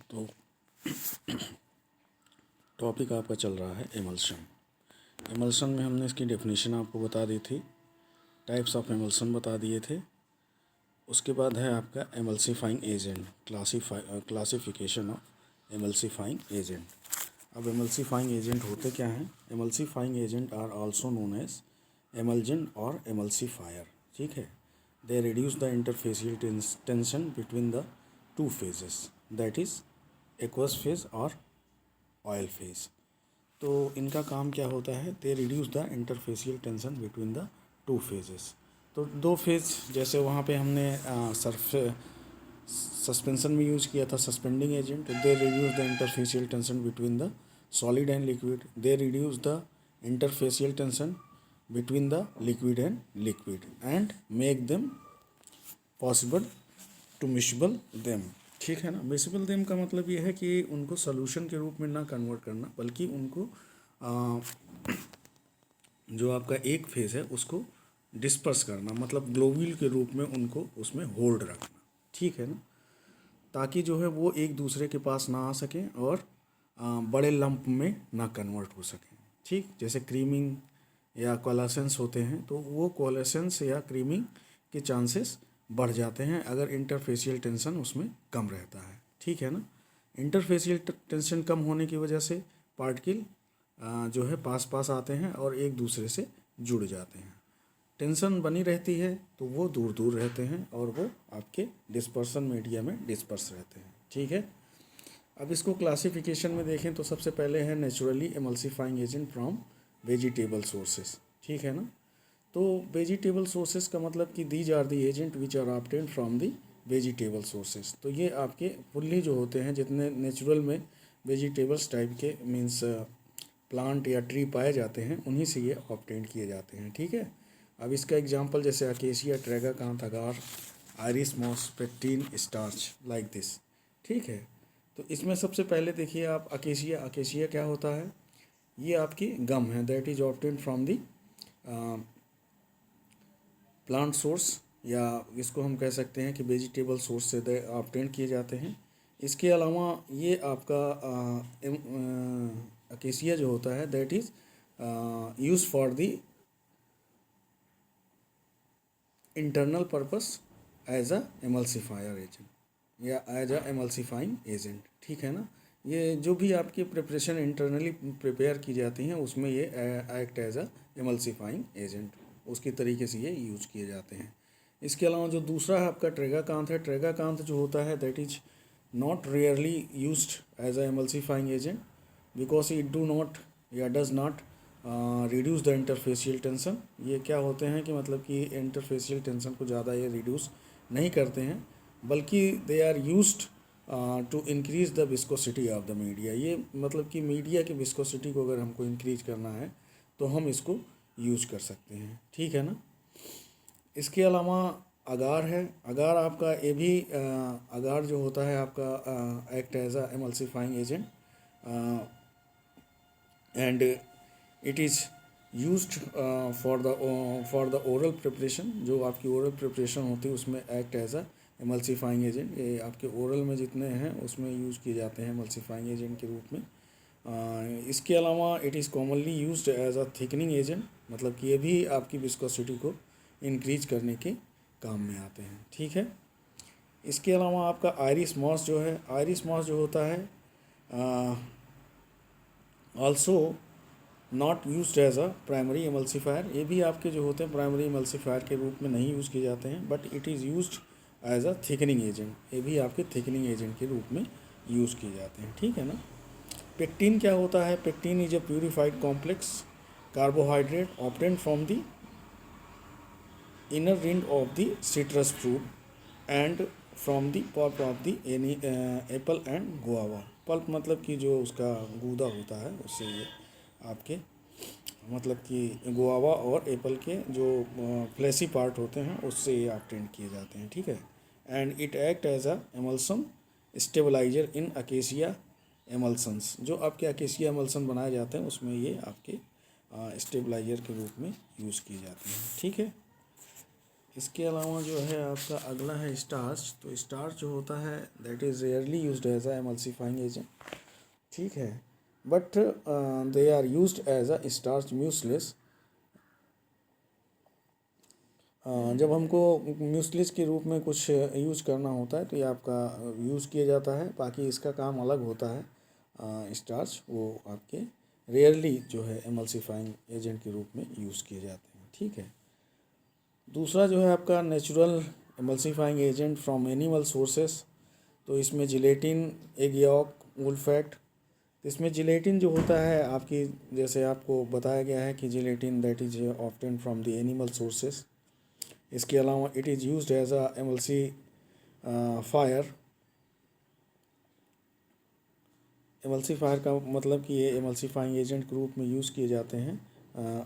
तो टॉपिक आपका चल रहा है एमल्शन। एमल्शन में हमने इसकी डेफिनेशन आपको बता दी थी, टाइप्स ऑफ एमल्शन बता दिए थे। उसके बाद है आपका emulsifying agent, classification of emulsifying agent. अब एमल्सीफाइंग एजेंट होते क्या हैं? Emulsifying agent are also known as emulgent और एमल्सीफायर। ठीक है, they reduce the interfacial tension between the two phases, that is aqueous phase और ऑयल फेज। तो इनका काम क्या होता है? They reduce the interfacial tension between the two phases. तो दो फेज, जैसे वहाँ पे हमने सस्पेंशन में यूज़ किया था suspending agent, they reduce the interfacial tension between the solid and liquid, they reduce the interfacial tension between the liquid and liquid and make them possible to miscible them. ठीक है ना। Miscible them का मतलब ये है कि उनको solution के रूप में ना कन्वर्ट करना, बल्कि उनको जो आपका एक फेज है उसको डिस्पर्स करना, मतलब ग्लोब्यूल के रूप में उनको उसमें होल्ड रखना। ठीक है ना, ताकि जो है वो एक दूसरे के पास ना आ सकें और बड़े लंप में ना कन्वर्ट हो सकें। ठीक, जैसे क्रीमिंग या कोलेसेंस होते हैं, तो वो कोलेसेंस या क्रीमिंग के चांसेस बढ़ जाते हैं अगर इंटरफेसियल टेंशन उसमें कम रहता है। ठीक है ना। इंटरफेसियल टेंशन कम होने की वजह से पार्टिकल जो है पास पास आते हैं और एक दूसरे से जुड़ जाते हैं। टेंशन बनी रहती है तो वो दूर दूर रहते हैं और वो आपके डिस्पर्सन मीडिया में डिस्पर्स रहते हैं। ठीक है। अब इसको क्लासिफिकेशन में देखें तो सबसे पहले है naturally emulsifying agent from vegetable sources. ठीक है ना। तो वेजिटेबल सोर्सेस का मतलब कि these are the agent which are obtained from the vegetable sources. तो ये आपके फुल्ली जो होते हैं, जितने नेचुरल में वेजिटेबल्स टाइप के मीन्स प्लांट या ट्री पाए जाते हैं, उन्हीं से ये ऑब्टेन किए जाते हैं। ठीक है। अब इसका एग्जांपल जैसे acacia, tragacanth, agar, Irish moss, pectin, starch, like this. ठीक है। तो इसमें सबसे पहले देखिए आप अकेशिया। अकेशिया क्या होता है? ये आपकी गम है, that is obtain from the plant source, या इसको हम कह सकते हैं कि वेजिटेबल सोर्स से ऑब्टेन किए जाते हैं। इसके अलावा ये आपका अकेशिया जो होता है that is use for the internal purpose as a emulsifier agent या एज अ एमल्सीफाइंग एजेंट। ठीक है ना। ये जो भी आपकी प्रिपरेशन इंटरनली प्रिपेयर की जाती हैं उसमें ये act as a emulsifying agent, उसकी तरीके से ये यूज किए जाते हैं। इसके अलावा जो दूसरा है आपका ट्रैगाकांथ है। ट्रैगाकांथ जो होता है that is not rarely used as a emulsifying agent because it do not या does not reduce the interfacial tension. ये क्या होते हैं कि मतलब कि इंटरफेसियल टेंशन को ज़्यादा ये रिड्यूस नहीं करते हैं, बल्कि they are used to increase the viscosity of the media. ये मतलब कि मीडिया की विस्कोसिटी को अगर हमको इंक्रीज करना है तो हम इसको यूज कर सकते हैं। ठीक है ना। इसके अलावा अगार है। अगार आपका ये भी अगार जो होता है आपका act as a emulsifying agent and it is used for the oral preparation. जो आपकी ओरल प्रिपरेशन होती है उसमें act as a emulsifying agent. ये आपके ओरल में जितने हैं उसमें यूज़ किए जाते हैं एमल्सीफाइंग एजेंट के रूप में। इसके अलावा it is commonly used as a thickening agent, मतलब कि ये भी आपकी विस्कोसिटी को इंक्रीज करने के काम में आते हैं। ठीक है। इसके अलावा आपका आयरिस मॉस जो है, आयरिस मॉस जो होता है also not used as a primary emulsifier. ये भी आपके जो होते हैं प्राइमरी एमल्सीफायर के रूप में नहीं यूज़ किए जाते हैं, but it is used as a thickening agent. ये भी आपके थिकनिंग एजेंट के रूप में यूज़ किए जाते हैं। ठीक है ना। पेक्टिन क्या होता है? Pectin is a purified complex carbohydrate obtained from the inner rind of the citrus fruit and from the pulp of the any Apple and guava. Pulp मतलब कि जो उसका गूदा होता है उससे ये आपके मतलब कि गुआवा और एप्पल के जो फ्लैसी पार्ट होते हैं उससे ये ऑब्टेन किए जाते हैं। ठीक है। And it act as a emulsion stabiliser in acacia emulsions. जो आपके अकेशिया एमल्सन बनाए जाते हैं उसमें ये आपके स्टेबलाइजर के रूप में यूज़ किए जाते हैं। ठीक है। इसके अलावा जो है आपका अगला है स्टार्च। तो स्टार्च जो होता है that is rarely used as a emulsifying agent, ठीक है, but they are used as a starch mucilages. जब हमको म्यूसलीस के रूप में कुछ यूज करना होता है तो ये आपका यूज़ किया जाता है, बाकी इसका काम अलग होता है। स्टार्च वो आपके रेयरली जो है एमल्सिफाइंग एजेंट के रूप में यूज़ किए जाते हैं, ठीक है। दूसरा जो है आपका natural emulsifying agent from animal sources. तो इसमें gelatin, egg yolk, wool fat. इसमें जिलेटिन जो होता है आपकी, जैसे आपको बताया गया है कि gelatin that is obtain from the animal sources. इसके अलावा it is used as a emulsifier. Emulsifier का मतलब कि ये एमल्सीफाइंग एजेंट के रूप में यूज़ किए जाते हैं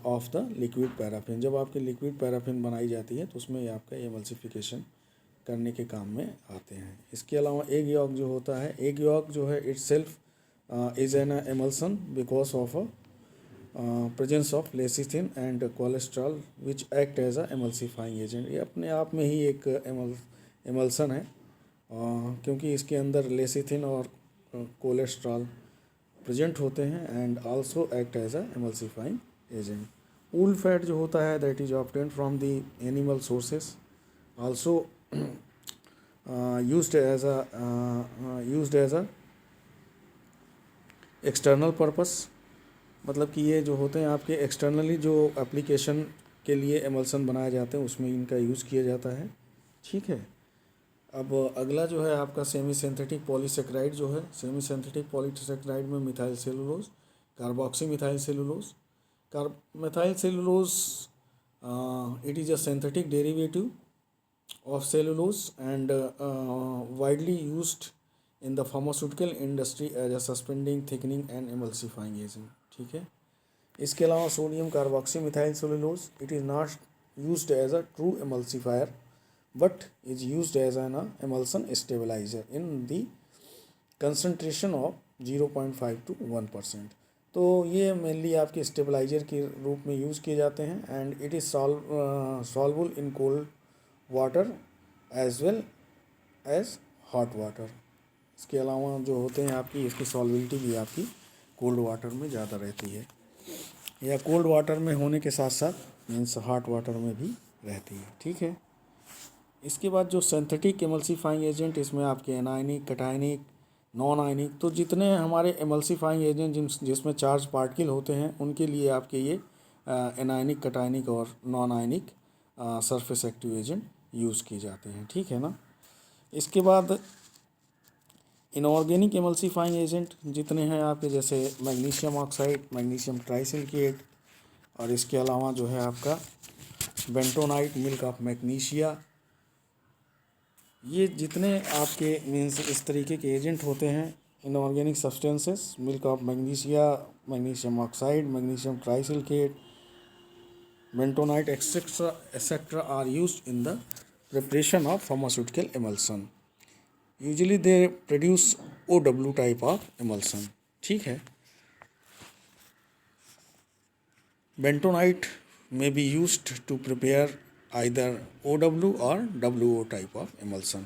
ऑफ द लिक्विड पैराफिन। जब आपकी लिक्विड पैराफिन बनाई जाती है तो उसमें ये आपका एमल्सिफिकेशन करने के काम में आते हैं। इसके अलावा एग यॉक जो होता है, एग यॉक जो है itself is an emulsion because of presence of lecithin and cholesterol which act as a emulsifying agent. ये अपने आप में ही एक एमल्सन है क्योंकि इसके अंदर लेसिथिन और कोलेस्ट्रॉल प्रेजेंट होते हैं and also act as a emulsifying agent. Wool fat जो होता है that is obtained from the animal sources, also used as a external purpose. मतलब कि ये जो होते हैं आपके एक्सटर्नली जो एप्लीकेशन के लिए एमल्सन बनाए जाते हैं उसमें इनका यूज़ किया जाता है, ठीक है। अब अगला जो है आपका सेमी सिंथेटिक पॉलीसेक्राइड जो है। सेमी सिंथेटिक पॉलीसेक्राइड में methyl cellulose, carboxy methyl cellulose. Methyl cellulose it is a synthetic derivative of cellulose and widely used in the pharmaceutical industry as a suspending, thickening and emulsifying agent, ठीक है। इसके अलावा sodium carboxy methyl cellulose it is not used as a true emulsifier but is used as an emulsion stabilizer in the concentration of 0.5 to 1%। तो ये mainly आपके stabiliser के रूप में यूज़ किए जाते हैं and it is solvable in cold water as well as hot water. इसके अलावा जो होते हैं आपकी इसकी सॉल्बिलिटी भी आपकी कोल्ड वाटर में ज़्यादा रहती है, या कोल्ड वाटर में होने के साथ साथ मीन्स हॉट वाटर में भी रहती है, ठीक है। इसके बाद जो सिंथेटिक एमल्सिफाइंग एजेंट, इसमें आपके एनायनिक, कटायनिक, नॉन आयनिक, तो जितने हमारे एमल्सिफाइंग एजेंट जिसमें चार्ज पार्टिकल होते हैं उनके लिए आपके ये एनायनिक, कटायनिक और non ionic surface active agent use किए जाते हैं, ठीक है ना। इसके बाद इनऑर्गेनिक एमल्सिफाइंग एजेंट जितने हैं आपके, जैसे मैग्नीशियम ऑक्साइड, मैग्नीशियम ट्राइसिलिकेट, और इसके अलावा जो है आपका बेंटोनाइट, मिल्क ऑफ मैग्नीशिया, ये जितने आपके मीन्स इस तरीके के एजेंट होते हैं inorganic substances, milk of magnesia, magnesium oxide, magnesium trisilicate, bentonite etc are used in the preparation of pharmaceutical emulsion. Usually they produce OW type of emulsion, ठीक है। bentonite may be used to prepare either OW or WO type of emulsion।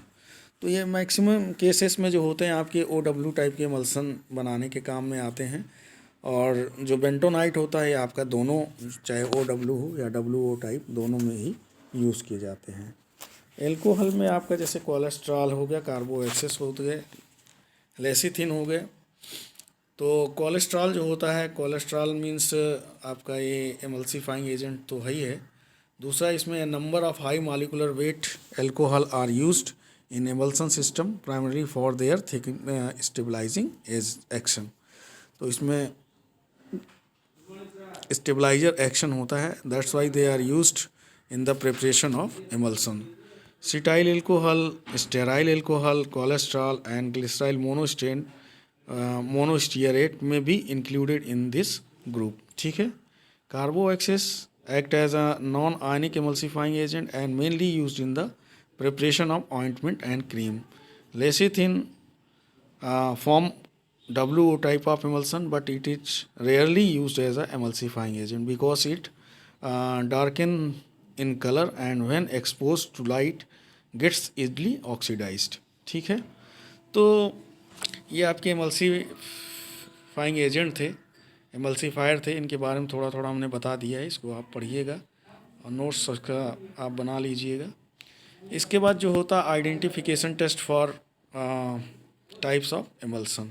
तो ये maximum cases में जो होते हैं आपके OW type के emulsion बनाने के काम में आते हैं, और जो बेंटोनाइट होता है आपका दोनों, चाहे OW हो या WO टाइप, दोनों में ही यूज़ किए जाते हैं। एल्कोहल में आपका जैसे कोलेस्ट्रॉल हो गया, कार्बो एक्सेस हो गए, लेसिथिन हो गए। तो कोलेस्ट्रॉल जो होता है, कोलेस्ट्रॉल मीन्स आपका ये एमल्सिफाइंग एजेंट तो है ही है। दूसरा इसमें number of high molecular weight alcohol are used in emulsion system primary for their thick stabilising action. तो इसमें स्टेबलाइजर एक्शन होता है, that's why they are used in the preparation of emulsion. Cetyl alcohol, stearyl alcohol, cholesterol and glyceryl monostearate may be included in this group, ठीक है। Carbowaxes act as a non-ionic emulsifying agent and mainly used in the preparation of ointment and cream. Lecithin form WO type of emulsion, but it is rarely used as a emulsifying agent because it darken in colour and when expose to light gets easily oxidised. ठीक है, तो ये आपके एमल्सीफाइंग agent थे, एमल्सीफायर थे, इनके बारे में थोड़ा थोड़ा हमने बता दिया है, इसको आप पढ़िएगा और नोट्स उसका आप बना लीजिएगा। इसके बाद जो होता identification test for types of emulsion.